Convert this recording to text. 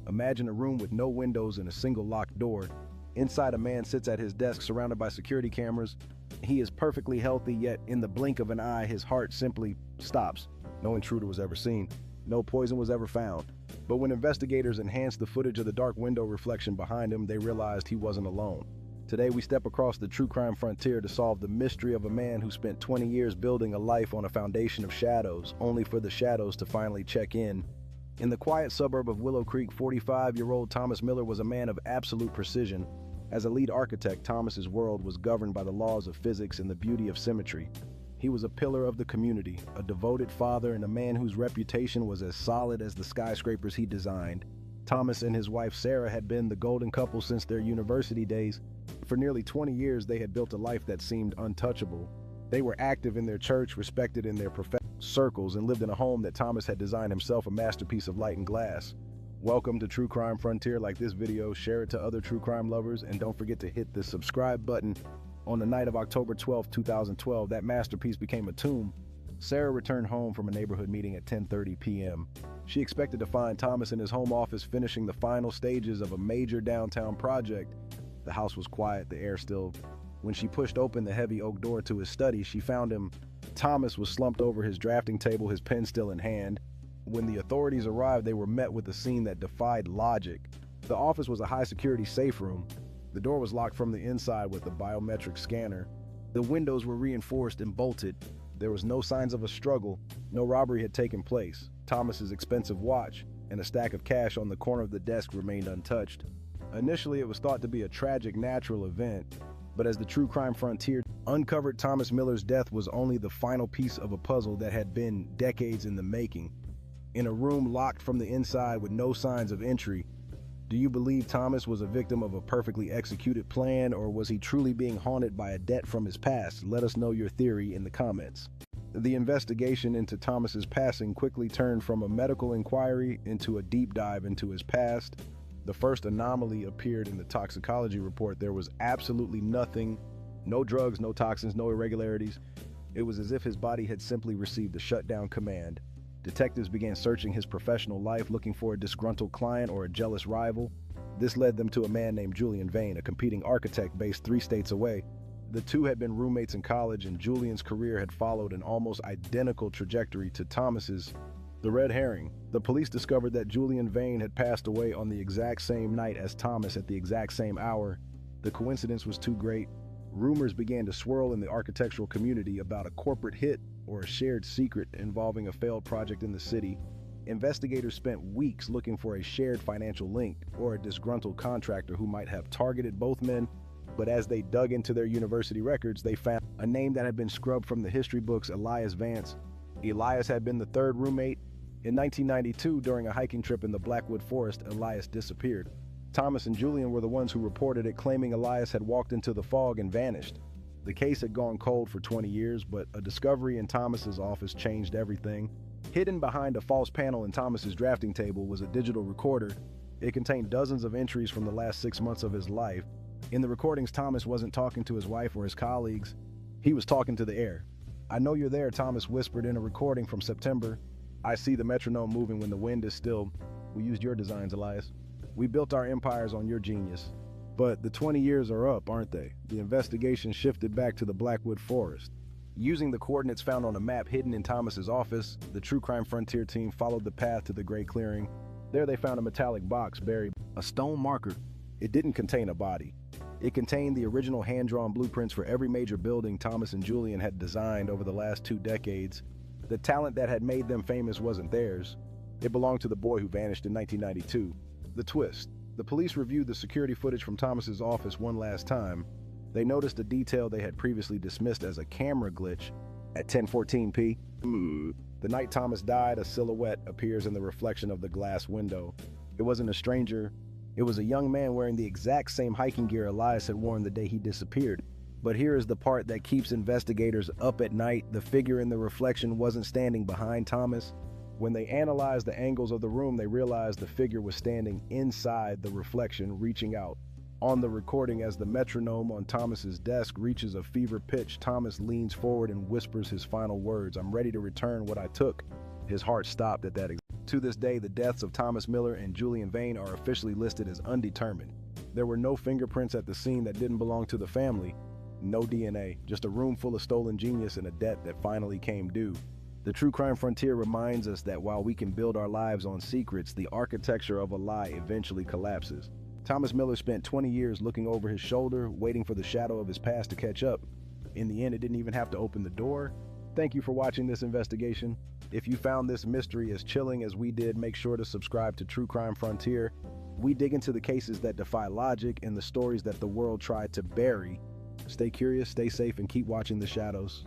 Imagine a room with no windows and a single locked door. Inside, a man sits at his desk surrounded by security cameras. He is perfectly healthy, yet in the blink of an eye, his heart simply stops. No intruder was ever seen. No poison was ever found. But when investigators enhanced the footage of the dark window reflection behind him, they realized he wasn't alone. Today, we step across the true crime frontier to solve the mystery of a man who spent 20 years building a life on a foundation of shadows, only for the shadows to finally check in. In the quiet suburb of Willow Creek, 45-year-old Thomas Miller was a man of absolute precision. As a lead architect, Thomas's world was governed by the laws of physics and the beauty of symmetry. He was a pillar of the community, a devoted father, and a man whose reputation was as solid as the skyscrapers he designed. Thomas and his wife Sarah had been the golden couple since their university days. For nearly 20 years, they had built a life that seemed untouchable. They were active in their church, respected in their professional circles, and lived in a home that Thomas had designed himself, a masterpiece of light and glass. Welcome to True Crime Frontier. Like this video, share it to other true crime lovers, and don't forget to hit the subscribe button. On the night of October 12, 2012, that masterpiece became a tomb. Sarah returned home from a neighborhood meeting at 10:30 p.m. She expected to find Thomas in his home office finishing the final stages of a major downtown project. The house was quiet, the air still. When she pushed open the heavy oak door to his study, she found him. Thomas was slumped over his drafting table, his pen still in hand. When the authorities arrived, they were met with a scene that defied logic. The office was a high-security safe room. The door was locked from the inside with a biometric scanner. The windows were reinforced and bolted. There was no signs of a struggle. No robbery had taken place. Thomas's expensive watch and a stack of cash on the corner of the desk remained untouched. Initially, it was thought to be a tragic natural event, but as the true crime frontier uncovered, Thomas Miller's death was only the final piece of a puzzle that had been decades in the making. In a room locked from the inside with no signs of entry, do you believe Thomas was a victim of a perfectly executed plan, or was he truly being haunted by a debt from his past? Let us know your theory in the comments. The investigation into Thomas's passing quickly turned from a medical inquiry into a deep dive into his past. The first anomaly appeared in the toxicology report. There was absolutely nothing, no drugs, no toxins, no irregularities. It was as if his body had simply received a shutdown command. Detectives began searching his professional life, looking for a disgruntled client or a jealous rival. This led them to a man named Julian Vane, a competing architect based 3 states away. The two had been roommates in college, and Julian's career had followed an almost identical trajectory to Thomas's. The red herring. The police discovered that Julian Vane had passed away on the exact same night as Thomas at the exact same hour. The coincidence was too great. Rumors began to swirl in the architectural community about a corporate hit or a shared secret involving a failed project in the city. Investigators spent weeks looking for a shared financial link or a disgruntled contractor who might have targeted both men. But as they dug into their university records, they found a name that had been scrubbed from the history books: Elias Vance. Elias had been the third roommate. In 1992, during a hiking trip in the Blackwood Forest, Elias disappeared. Thomas and Julian were the ones who reported it, claiming Elias had walked into the fog and vanished. The case had gone cold for 20 years, but a discovery in Thomas's office changed everything. Hidden behind a false panel in Thomas's drafting table was a digital recorder. It contained dozens of entries from the last 6 months of his life. In the recordings, Thomas wasn't talking to his wife or his colleagues. He was talking to the air. "I know you're there," Thomas whispered in a recording from September. "I see the metronome moving when the wind is still. We used your designs, Elias. We built our empires on your genius." But the 20 years are up, aren't they? The investigation shifted back to the Blackwood Forest. Using the coordinates found on a map hidden in Thomas's office, the True Crime Frontier team followed the path to the Gray Clearing. There they found a metallic box buried, a stone marker. It didn't contain a body. It contained the original hand-drawn blueprints for every major building Thomas and Julian had designed over the last 2 decades. The talent that had made them famous wasn't theirs. It belonged to the boy who vanished in 1992. The twist. The police reviewed the security footage from Thomas's office one last time. They noticed a detail they had previously dismissed as a camera glitch. At 10:14 p.m., the night Thomas died, a silhouette appears in the reflection of the glass window. It wasn't a stranger. It was a young man wearing the exact same hiking gear Elias had worn the day he disappeared. But here is the part that keeps investigators up at night. The figure in the reflection wasn't standing behind Thomas. When they analyzed the angles of the room, they realized the figure was standing inside the reflection, reaching out. On the recording, as the metronome on Thomas's desk reaches a fever pitch, Thomas leans forward and whispers his final words: "I'm ready to return what I took." His heart stopped at that To this day, the deaths of Thomas Miller and Julian Vane are officially listed as undetermined. There were no fingerprints at the scene that didn't belong to the family, no DNA, just a room full of stolen genius and a debt that finally came due. The true crime frontier reminds us that while we can build our lives on secrets, the architecture of a lie eventually collapses. Thomas Miller spent 20 years looking over his shoulder, waiting for the shadow of his past to catch up. In the end, it didn't even have to open the door. Thank you for watching this investigation. If you found this mystery as chilling as we did, make sure to subscribe to True Crime Frontier. We dig into the cases that defy logic and the stories that the world tried to bury. Stay curious, stay safe, and keep watching the shadows.